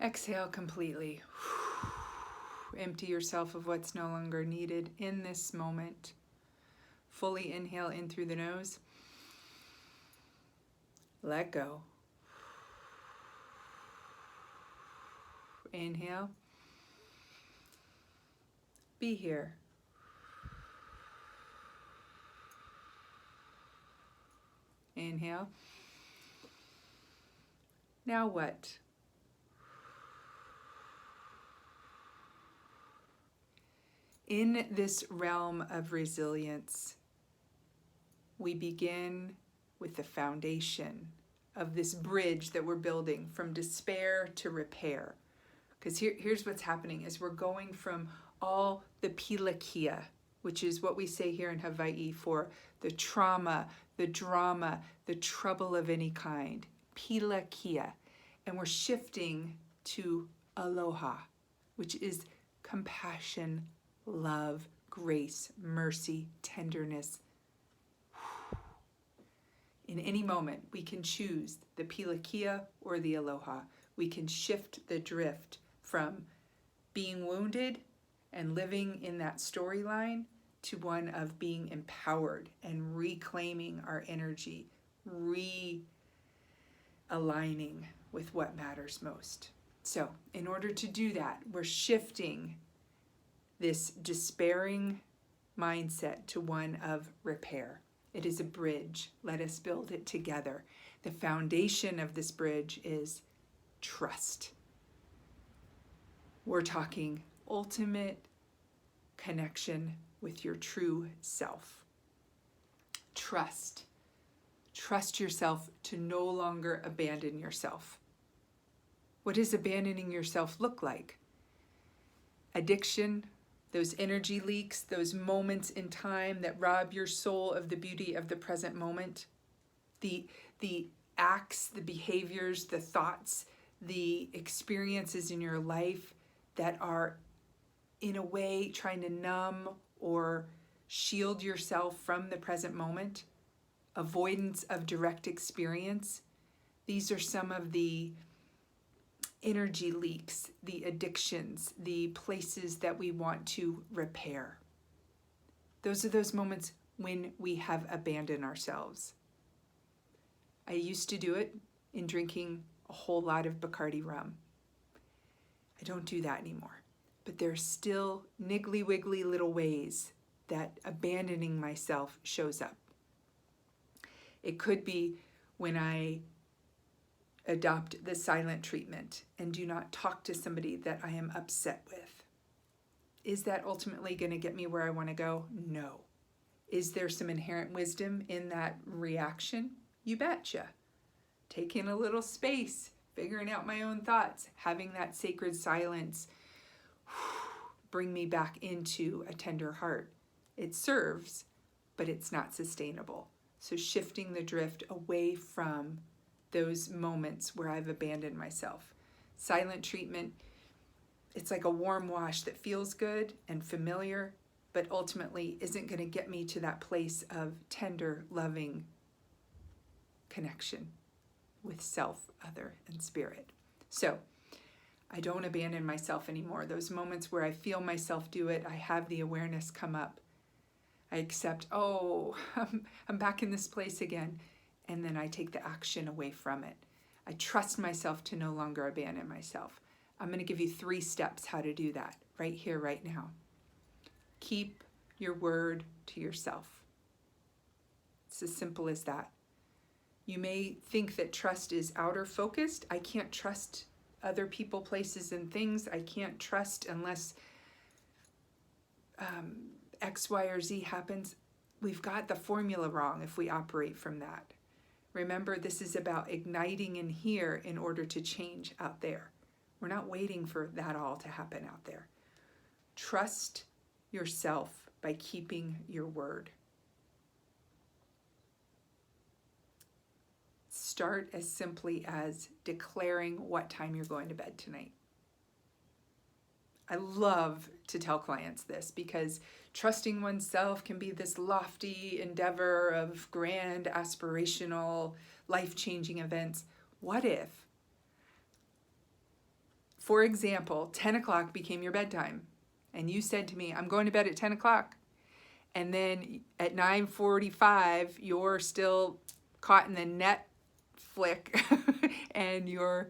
Exhale completely. Empty yourself of what's no longer needed in this moment. Fully inhale in through the nose. Let go. Inhale. Be here. Inhale. Now what? In this realm of resilience, we begin with the foundation of this bridge that we're building from despair to repair. Because here's what's happening is we're going from all the pilakia, which is what we say here in Hawaii for the trauma, the drama, the trouble of any kind, pilakia. And we're shifting to aloha, which is compassion, love, grace, mercy, tenderness. In any moment, we can choose the pilakia or the aloha. We can shift the drift from being wounded and living in that storyline to one of being empowered and reclaiming our energy, realigning with what matters most. So, in order to do that, we're shifting this despairing mindset to one of repair. It is a bridge. Let us build it together. The foundation of this bridge is trust. We're talking ultimate connection with your true self. Trust. Trust yourself to no longer abandon yourself. What does abandoning yourself look like? Addiction, those energy leaks, those moments in time that rob your soul of the beauty of the present moment, the acts, the behaviors, the thoughts, the experiences in your life that are in a way trying to numb or shield yourself from the present moment, avoidance of direct experience. These are some of the energy leaks, the addictions, the places that we want to repair. Those are those moments when we have abandoned ourselves. I used to do it in drinking a whole lot of Bacardi rum. I don't do that anymore. But there's still niggly wiggly little ways that abandoning myself shows up. It could be when I adopt the silent treatment and do not talk to somebody that I am upset with. Is that ultimately going to get me where I want to go? No. Is there some inherent wisdom in that reaction? You betcha. Taking a little space, figuring out my own thoughts, having that sacred silence bring me back into a tender heart. It serves, but it's not sustainable. So shifting the drift away from those moments where I've abandoned myself. Silent treatment, it's like a warm wash that feels good and familiar, but ultimately isn't going to get me to that place of tender, loving connection with self, other, and spirit. So I don't abandon myself anymore. Those moments where I feel myself do it, I have the awareness come up. I accept, I'm back in this place again. And then I take the action away from it. I trust myself to no longer abandon myself. I'm going to give you 3 steps how to do that right here, right now. Keep your word to yourself. It's as simple as that. You may think that trust is outer focused. I can't trust other people, places, and things. I can't trust unless X, Y, or Z happens. We've got the formula wrong if we operate from that. Remember, this is about igniting in here in order to change out there. We're not waiting for that all to happen out there. Trust yourself by keeping your word. Start as simply as declaring what time you're going to bed tonight. I love to tell clients this because trusting oneself can be this lofty endeavor of grand, aspirational, life-changing events. What if For example, 10 o'clock became your bedtime, and you said to me, I'm going to bed at 10 o'clock. And then at 9:45, you're still caught in the net flick and you're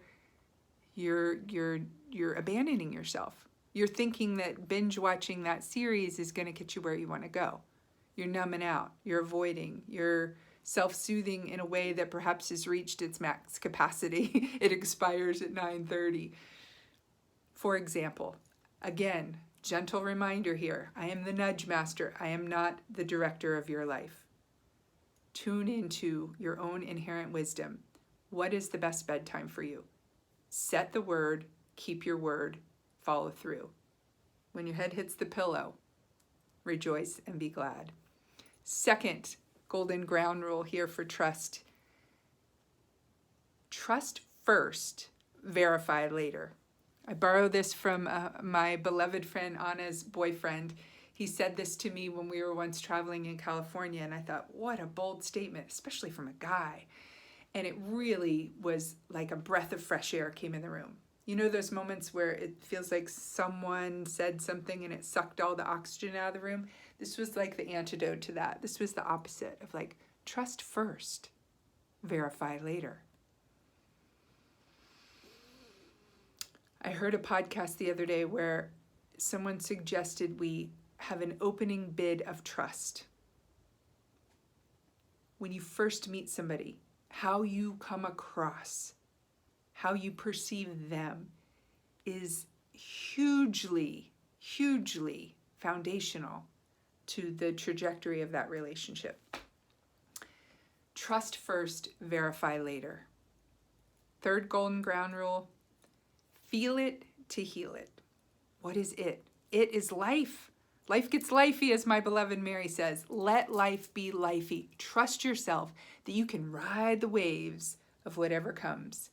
abandoning yourself. You're thinking that binge watching that series is going to get you where you want to go. You're numbing out, you're avoiding, you're self-soothing in a way that perhaps has reached its max capacity. It expires at 9:30. For example, again, gentle reminder here, I am the nudge master. I am not the director of your life. Tune into your own inherent wisdom. What is the best bedtime for you? Set the word, keep your word, follow through. When your head hits the pillow, rejoice and be glad. Second golden ground rule here for trust. Trust first, verify later. I borrow this from my beloved friend Anna's boyfriend. He said this to me when we were once traveling in California, and I thought, what a bold statement, especially from a guy. And it really was like a breath of fresh air came in the room. You know those moments where it feels like someone said something and it sucked all the oxygen out of the room? This was like the antidote to that. This was the opposite of like, trust first, verify later. I heard a podcast the other day where someone suggested we have an opening bid of trust. When you first meet somebody, how you come across, how you perceive them is hugely, hugely foundational to the trajectory of that relationship. Trust first, verify later. Third golden ground rule, feel it to heal it. What is it? It is life. Life gets lifey, as my beloved Mary says. Let life be lifey. Trust yourself that you can ride the waves of whatever comes.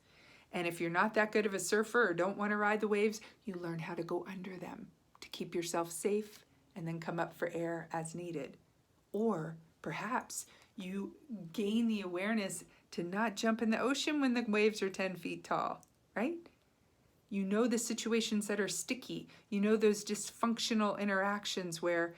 And if you're not that good of a surfer or don't want to ride the waves, you learn how to go under them to keep yourself safe and then come up for air as needed. Or perhaps you gain the awareness to not jump in the ocean when the waves are 10 feet tall, right? You know the situations that are sticky. You know those dysfunctional interactions where,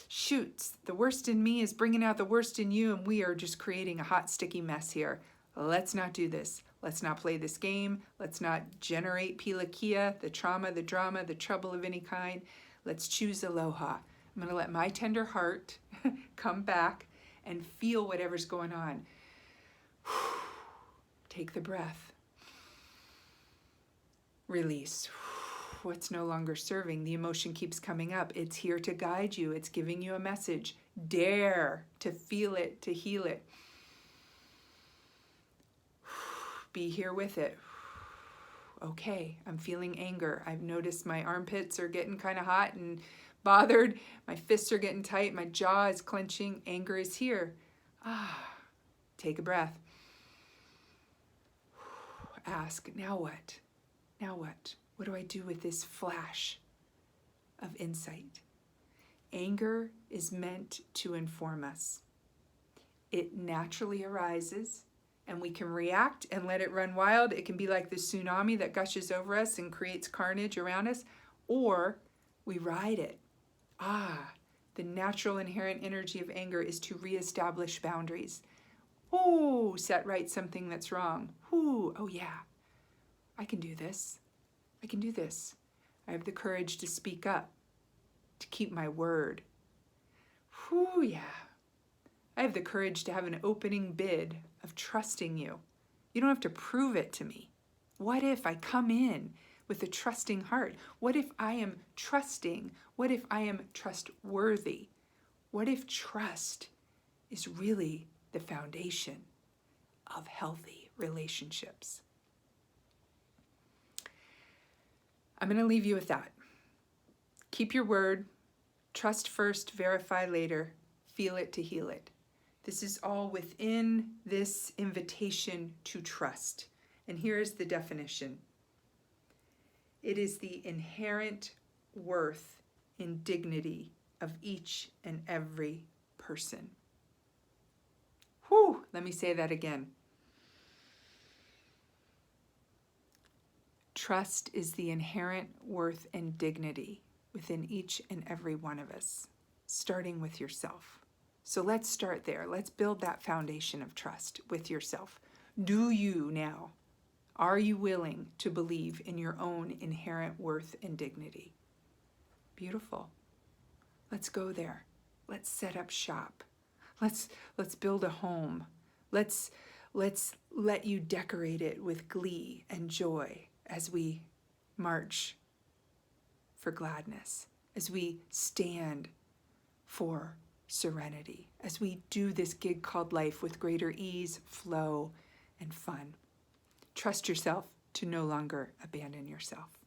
shoot, the worst in me is bringing out the worst in you and we are just creating a hot, sticky mess here. Let's not do this. Let's not play this game. Let's not generate pilakia, the trauma, the drama, the trouble of any kind. Let's choose aloha. I'm going to let my tender heart come back and feel whatever's going on. Take the breath. Release. What's no longer serving? The emotion keeps coming up. It's here to guide you. It's giving you a message. Dare to feel it, to heal it. Be here with it. Okay, I'm feeling anger. I've noticed my armpits are getting kind of hot and bothered. My fists are getting tight. My jaw is clenching. Anger is here. Take a breath. Ask, now what? Now what? What do I do with this flash of insight? Anger is meant to inform us. It naturally arises and we can react and let it run wild. It can be like the tsunami that gushes over us and creates carnage around us, or we ride it. The natural inherent energy of anger is to reestablish boundaries. Set right something that's wrong. Oh yeah. I can do this. I can do this. I have the courage to speak up, to keep my word. Yeah. I have the courage to have an opening bid of trusting you. You don't have to prove it to me. What if I come in with a trusting heart? What if I am trusting? What if I am trustworthy? What if trust is really the foundation of healthy relationships? I'm going to leave you with that. Keep your word. Trust first, verify later. Feel it to heal it. This is all within this invitation to trust. And here is the definition. It is the inherent worth and dignity of each and every person. Let me say that again. Trust is the inherent worth and dignity within each and every one of us, starting with yourself. So let's start there. Let's build that foundation of trust with yourself. Do you now? Are you willing to believe in your own inherent worth and dignity? Beautiful. Let's go there. Let's set up shop. Let's build a home. Let's let you decorate it with glee and joy as we march for gladness, as we stand for serenity, as we do this gig called life with greater ease, flow, and fun. Trust yourself to no longer abandon yourself.